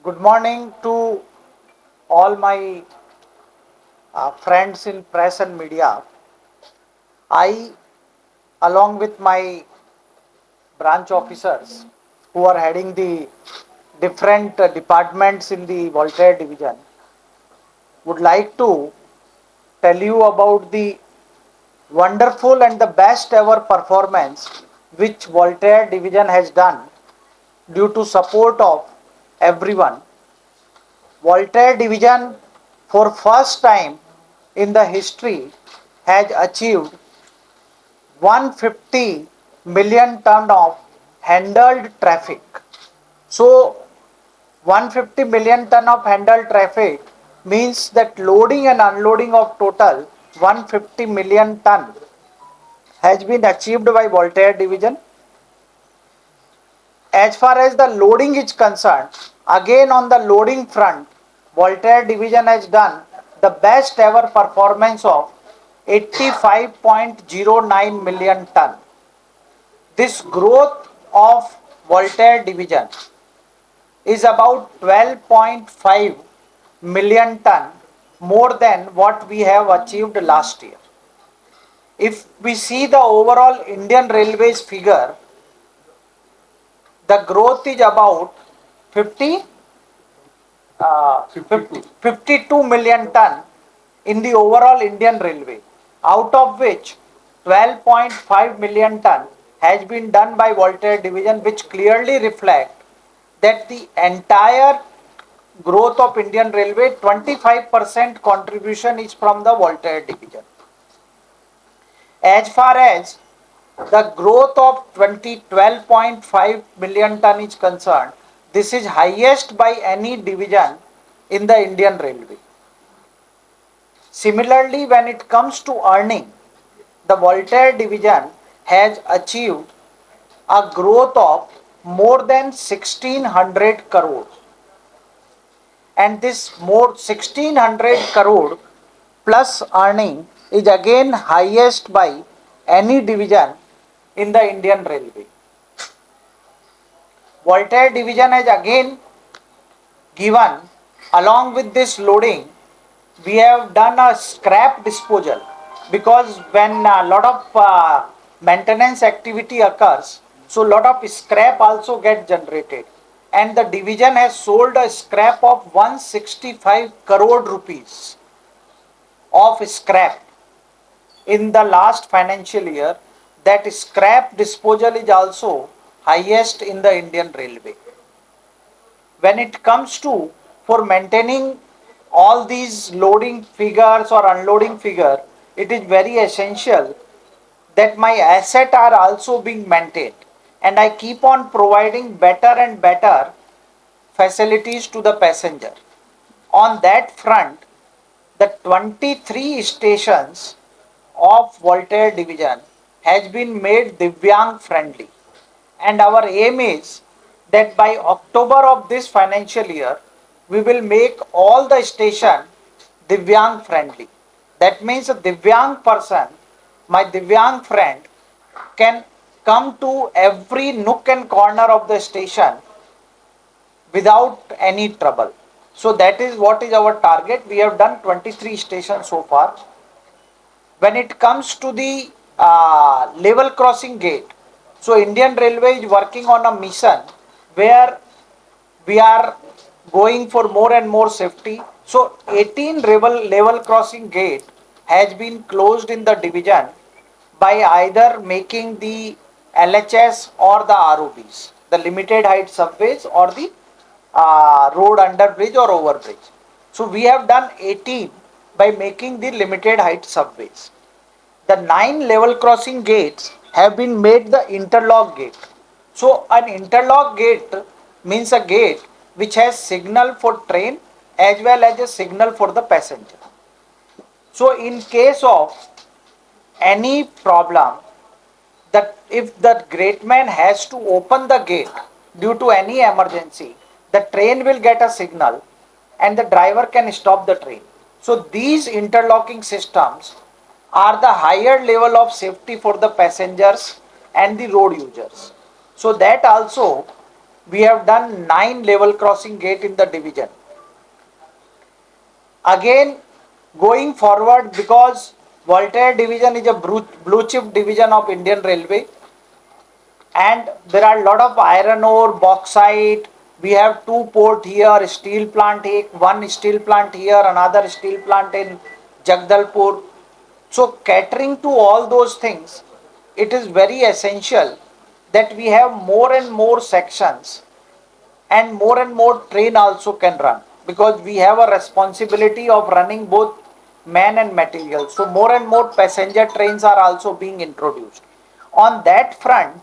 Good morning to all my friends in press and media. I, along with my branch officers who are heading the different departments in the Voltaire division, would like to tell you about the wonderful and the best ever performance which Voltaire division has done due to support of everyone. Voltaire division for first time in the history has achieved 150 million ton of handled traffic. So 150 million ton of handled traffic means that loading and unloading of total 150 million ton has been achieved by Voltaire division. As far as the loading is concerned, again on the loading front, Voltaire division has done the best ever performance of 85.09 million ton. This growth of Voltaire division is about 12.5 million ton more than what we have achieved last year. If we see the overall Indian Railways figure, the growth is about 50 52 million ton in the overall Indian Railway, out of which 12.5 million ton has been done by Voltaire division, which clearly reflect that the entire growth of Indian Railway, 25% contribution is from the Voltaire division. As far as the growth of 12.5 million ton is concerned, this is highest by any division in the Indian Railway. Similarly, when it comes to earning, the Voltaire division has achieved a growth of more than 1600 crore, and this more 1600 crore plus earning is again highest by any division in the Indian Railway. Voltaire division has again given, along with this loading, we have done a scrap disposal, because when a lot of maintenance activity occurs, so lot of scrap also get generated, and the division has sold a scrap of 165 crore rupees of scrap in the last financial year. That scrap disposal is also highest in the Indian Railway. When it comes to for maintaining all these loading figures or unloading figure, it is very essential that my asset are also being maintained, and I keep on providing better and better facilities to the passenger. On that front, the 23 stations of Voltaire division has been made Divyang friendly, and our aim is that by October of this financial year we will make all the station Divyang friendly. That means a Divyang person, my Divyang friend, can come to every nook and corner of the station without any trouble. So that is what is our target. We have done 23 stations so far. When it comes to the level crossing gate, so Indian Railway is working on a mission where we are going for more and more safety. So 18 level crossing gate has been closed in the division by either making the LHS or the ROBs, the limited height subways or the road under bridge or overbridge. So we have done 18 by making the limited height subways. The 9 level crossing gates have been made the interlock gate. So an interlock gate means a gate which has signal for train as well as a signal for the passenger. So in case of any problem, that if the gateman has to open the gate due to any emergency, the train will get a signal and the driver can stop the train. So these interlocking systems are the higher level of safety for the passengers and the road users. So that also we have done 9 level crossing gate in the division. Again, going forward, because Voltaire division is a blue chip division of Indian Railway, and there are a lot of iron ore, bauxite. We have two port here, steel plant here, one steel plant here, another steel plant in Jagdalpur. So catering to all those things, it is very essential that we have more and more sections, and more train also can run, because we have a responsibility of running both man and material. So more and more passenger trains are also being introduced. On that front,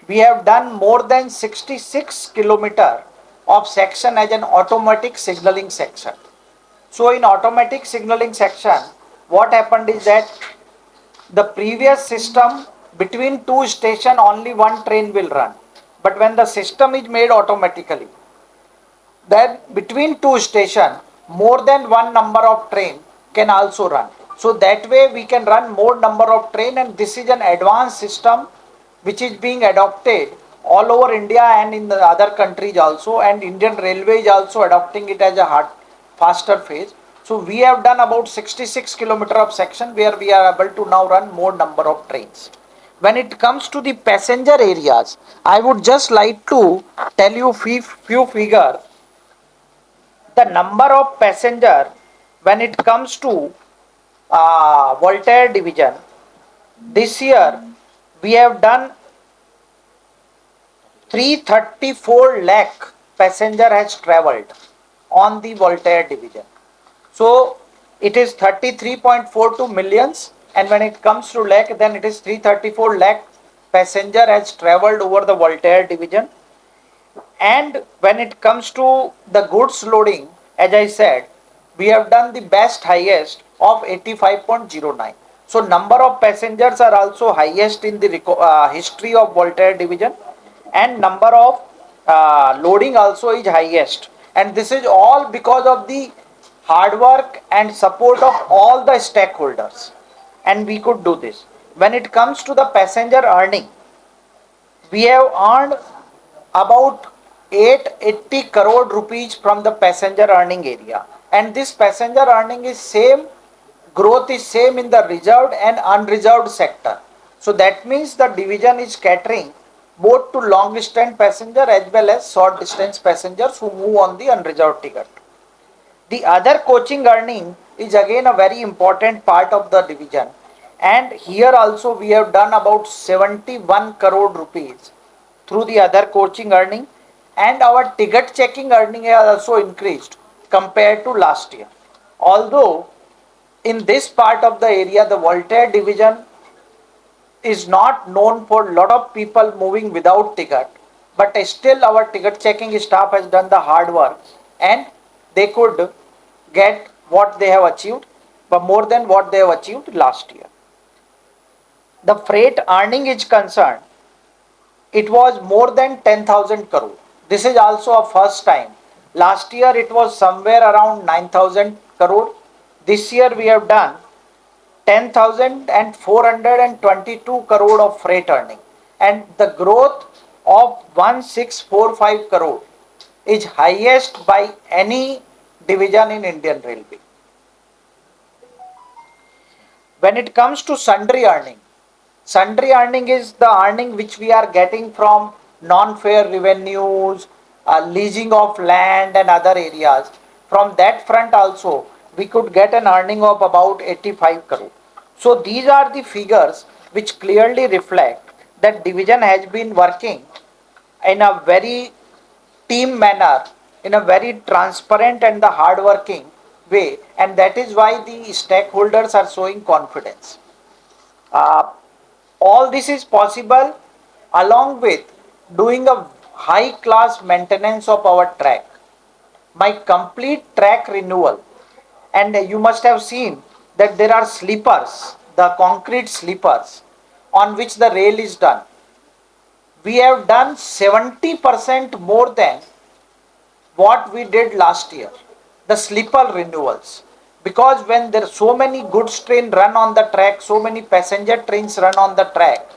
we have done more than 66 kilometer of section as an automatic signaling section. So in automatic signaling section, what happened is that the previous system, between two station only one train will run. But when the system is made automatically, then between two station, more than one number of train can also run. So that way we can run more number of train, and this is an advanced system which is being adopted all over India and in the other countries also, and Indian Railway is also adopting it as a faster phase. So we have done about 66 kilometer of section where we are able to now run more number of trains. When it comes to the passenger areas, I would just like to tell you few figure. The number of passenger, when it comes to Voltaire division, this year we have done 334 lakh passenger has travelled on the Voltaire division. So it is 33.42 millions, and when it comes to lakh, then it is 334 lakh passenger has travelled over the Voltaire division. And when it comes to the goods loading, as I said, we have done the best highest of 85.09. So number of passengers are also highest in the history of Voltaire division, and number of loading also is highest. And this is all because of the hard work and support of all the stakeholders. And we could do this. When it comes to the passenger earning, we have earned about 880 crore rupees from the passenger earning area, and this passenger earning is same, growth is same in the reserved and unreserved sector. So that means the division is catering both to long distance passenger as well as short distance passengers who move on the unreserved ticket. The other coaching earning is again a very important part of the division, and here also we have done about 71 crore rupees through the other coaching earning, and our ticket checking earning has also increased compared to last year. Although in this part of the area the Voltaire division is not known for a lot of people moving without ticket, but still our ticket checking staff has done the hard work, and they could get what they have achieved, but more than what they have achieved last year. The freight earning is concerned, it was more than 10,000 crore. This is also a first time. Last year it was somewhere around 9,000 crore. This year we have done 10,422 crore of freight earning, and the growth of 1645 crore is highest by any division in Indian Railway. When it comes to sundry earning is the earning which we are getting from non-fare revenues, leasing of land and other areas. From that front also, we could get an earning of about 85 crore. So these are the figures which clearly reflect that division has been working in a very team manner, in a very transparent and the hard working way, and that is why the stakeholders are showing confidence. Uh, all this is possible along with doing a high class maintenance of our track. My complete track renewal, and you must have seen that there are sleepers, the concrete sleepers on which the rail is done. We have done 70% more than what we did last year, the sleeper renewals. Because when there are so many goods train run on the track, so many passenger trains run on the track,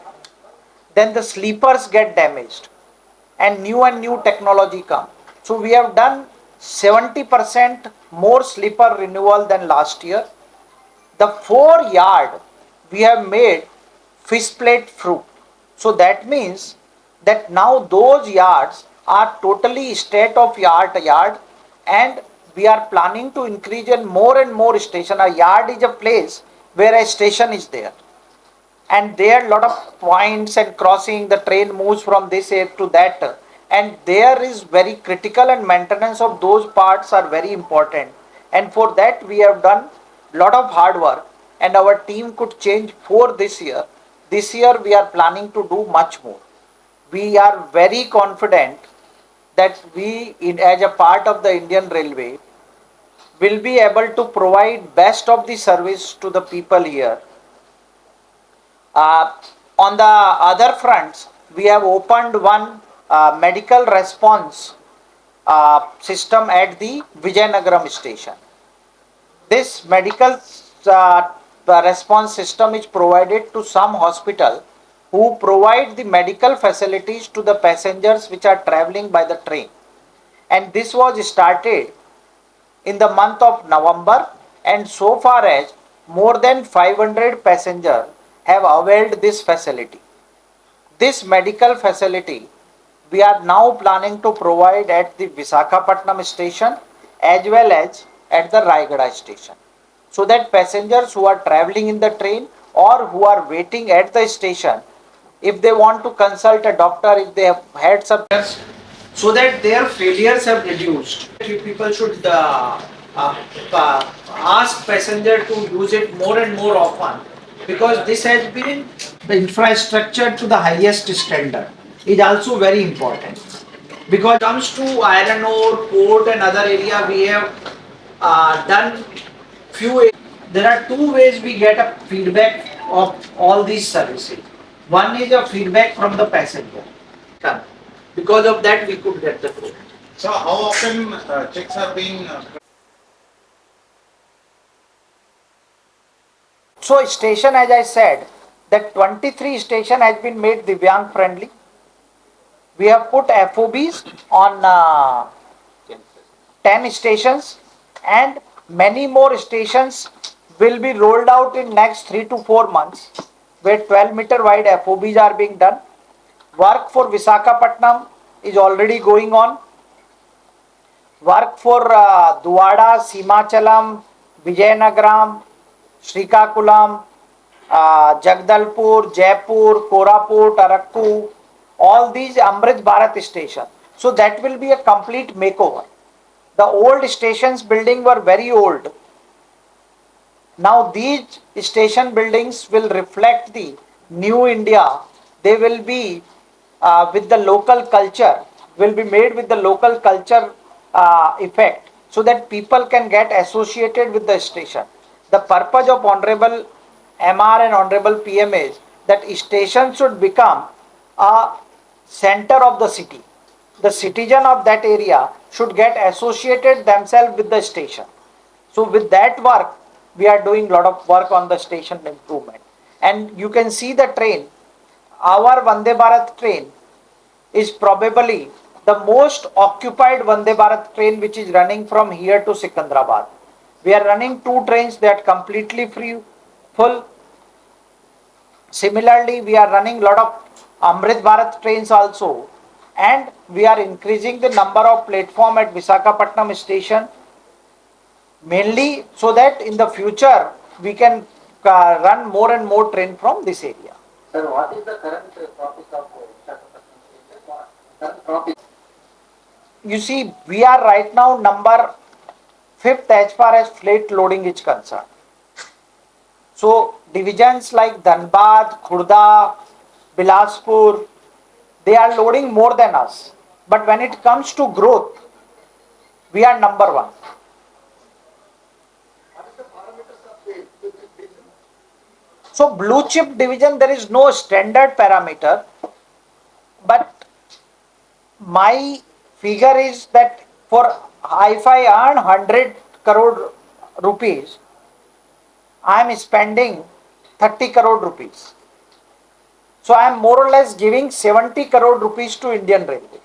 then the sleepers get damaged. and new technology come. So we have done 70% more sleeper renewal than last year. The 4 yard we have made fish plate fruit. So that means that now those yards are totally state of art yard, and we are planning to increase in more and more station. A yard is a place where a station is there, and there are lot of points and crossing. The train moves from this area to that, and there is very critical, and maintenance of those parts are very important. And for that we have done lot of hard work, and our team could change for this year. This year we are planning to do much more. We are very confident that we as a part of the Indian Railway will be able to provide best of the service to the people here. uh, on the other fronts, we have opened one medical response system at the Vijayanagaram station. This medical response system is provided to some hospital who provide the medical facilities to the passengers which are traveling by the train. And this was started in the month of November, and so far as more than 500 passengers have availed this facility. This medical facility we are now planning to provide at the Visakhapatnam station as well as at the Raigada station, so that passengers who are traveling in the train or who are waiting at the station, if they want to consult a doctor, if they have had some tests, so that their failures have reduced. You people should ask passenger to use it more and more often, because this has been the infrastructure to the highest standard is also very important. Because comes to iron ore, port and other area, we have done few. There are two ways we get a feedback of all these services. One is a feedback from the passenger. Because of that, we could get the food. So how often checks are being So station, as I said, that 23 station has been made Divyang friendly. We have put FOBs on 10 stations, and many more stations will be rolled out in next 3 to 4 months, where 12-meter wide FOBs are being done. Work for Visakhapatnam is already going on. Work for Duvada, Simachalam, Vijayanagaram, Srikakulam, Jagdalpur, Jaipur, Koraput, Arakku, all these Amrit Bharat station. So that will be a complete makeover. The old stations building were very old. Now these station buildings will reflect the new India. They will be with the local culture, will be made with the local culture effect, so that people can get associated with the station. The purpose of Honorable MR and Honorable PM is that station should become a center of the city. The citizen of that area should get associated themselves with the station. So with that work, we are doing lot of work on the station improvement. And you can see the train. Our Vande Bharat train is probably the most occupied Vande Bharat train which is running from here to Secunderabad. We are running two trains that completely free, full. Similarly, we are running lot of Amrit Bharat trains also, and we are increasing the number of platform at Visakhapatnam station, mainly so that in the future we can run more and more train from this area. Sir, what is the current profit of Visakhapatnam station? Current profit? You see, we are right now number fifth as far as freight loading is concerned. So divisions like Dhanbad, Khurda, Bilaspur, they are loading more than us. But when it comes to growth, we are number one. So blue chip division, there is no standard parameter, but my figure is that for if I earn 100 crore rupees, I am spending 30 crore rupees. So I am more or less giving 70 crore rupees to Indian Railway.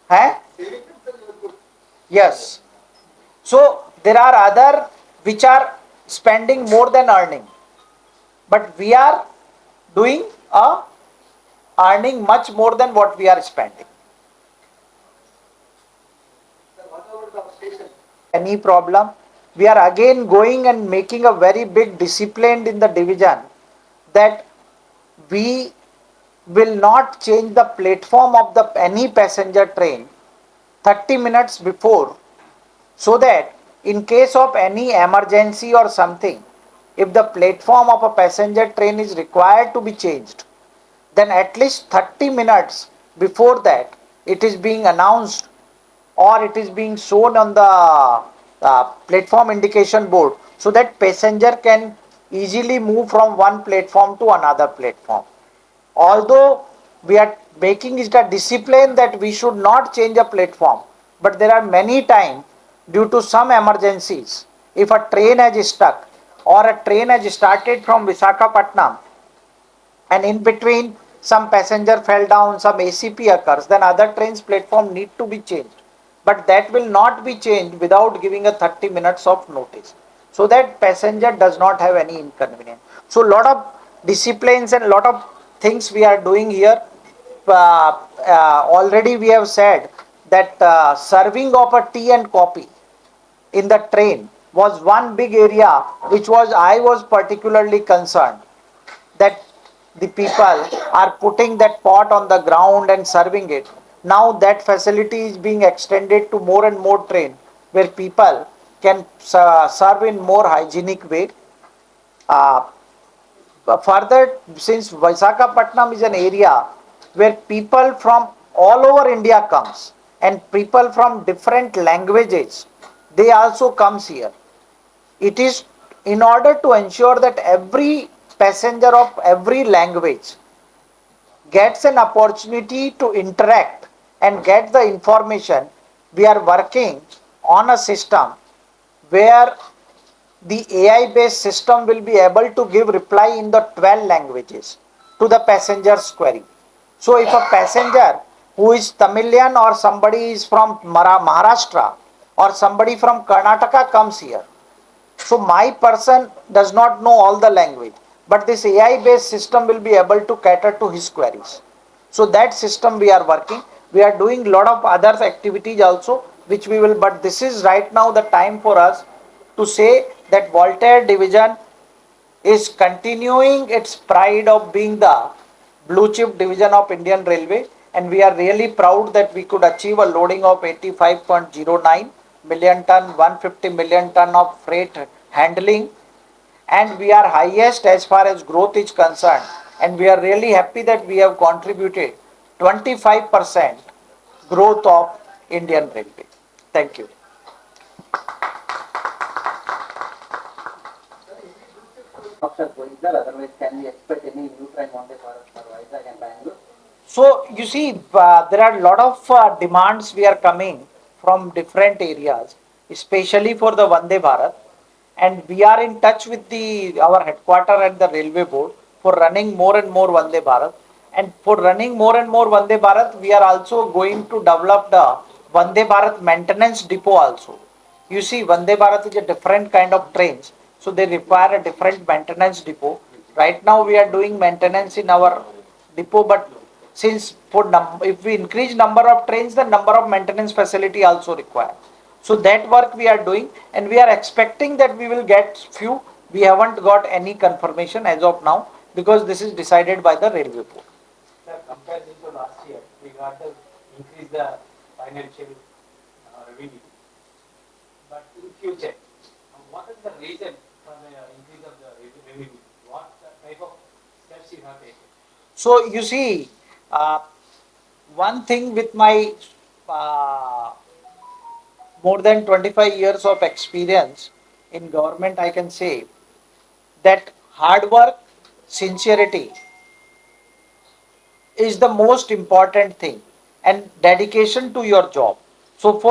Huh? Yes. So there are other which are spending more than earning, but we are doing a earning much more than what we are spending. Sir, what about the station? Any problem? We are again going and making a very big discipline in the division that we will not change the platform of the any passenger train 30 minutes before, so that in case of any emergency or something, if the platform of a passenger train is required to be changed, then at least 30 minutes before that it is being announced or it is being shown on the platform indication board, so that passenger can easily move from one platform to another platform. Although we are making it a discipline that we should not change a platform, but there are many times due to some emergencies, if a train has stuck or a train has started from Visakhapatnam and in between some passenger fell down, some ACP occurs, then other trains platform need to be changed. But that will not be changed without giving a 30 minutes of notice, so that passenger does not have any inconvenience. So lot of disciplines and lot of things we are doing here. Already we have said that serving of a tea and coffee in the train was one big area which was I was particularly concerned, that the people are putting that pot on the ground and serving it. Now that facility is being extended to more and more train where people can serve in more hygienic way. Uh, Further, since Visakhapatnam is an area where people from all over India comes and people from different languages, they also comes here. It is in order to ensure that every passenger of every language gets an opportunity to interact and get the information. We are working on a system where the AI based system will be able to give reply in the 12 languages to the passenger's query. So if a passenger who is Tamilian or somebody is from Maharashtra or somebody from Karnataka comes here, so my person does not know all the language, but this AI based system will be able to cater to his queries. So that system we are working. We are doing lot of other activities also, which we will, but this is right now the time for us to say that Voltaire division is continuing its pride of being the blue chip division of Indian Railway, and we are really proud that we could achieve a loading of 85.09 million ton, 150 million ton of freight handling, and we are highest as far as growth is concerned, and we are really happy that we have contributed 25% growth of Indian Railway. Thank you. After going there, otherwise can we expect any new train Vande Bharat for Vizag and Bangalore? So you see, there are a lot of demands we are coming from different areas, especially for the Vande Bharat, and we are in touch with the our headquarter and the railway board for running more and more Vande Bharat. And for running more and more Vande Bharat, we are also going to develop the Vande Bharat maintenance depot also. You see, Vande Bharat is a different kind of trains, so they require a different maintenance depot. Right now, we are doing maintenance in our depot, but since if we increase number of trains, the number of maintenance facility also required. So that work we are doing, and we are expecting that we will get few. We haven't got any confirmation as of now because this is decided by the railway board. Sir, compared to last year, we got to increase the financial revenue. But in future, what is the reason for the increase of the revenue? What type of steps you have taken? So you see, uh, one thing with my uh, more than 25 years of experience in government, I can say that hard work, sincerity is the most important thing, and dedication to your job. So for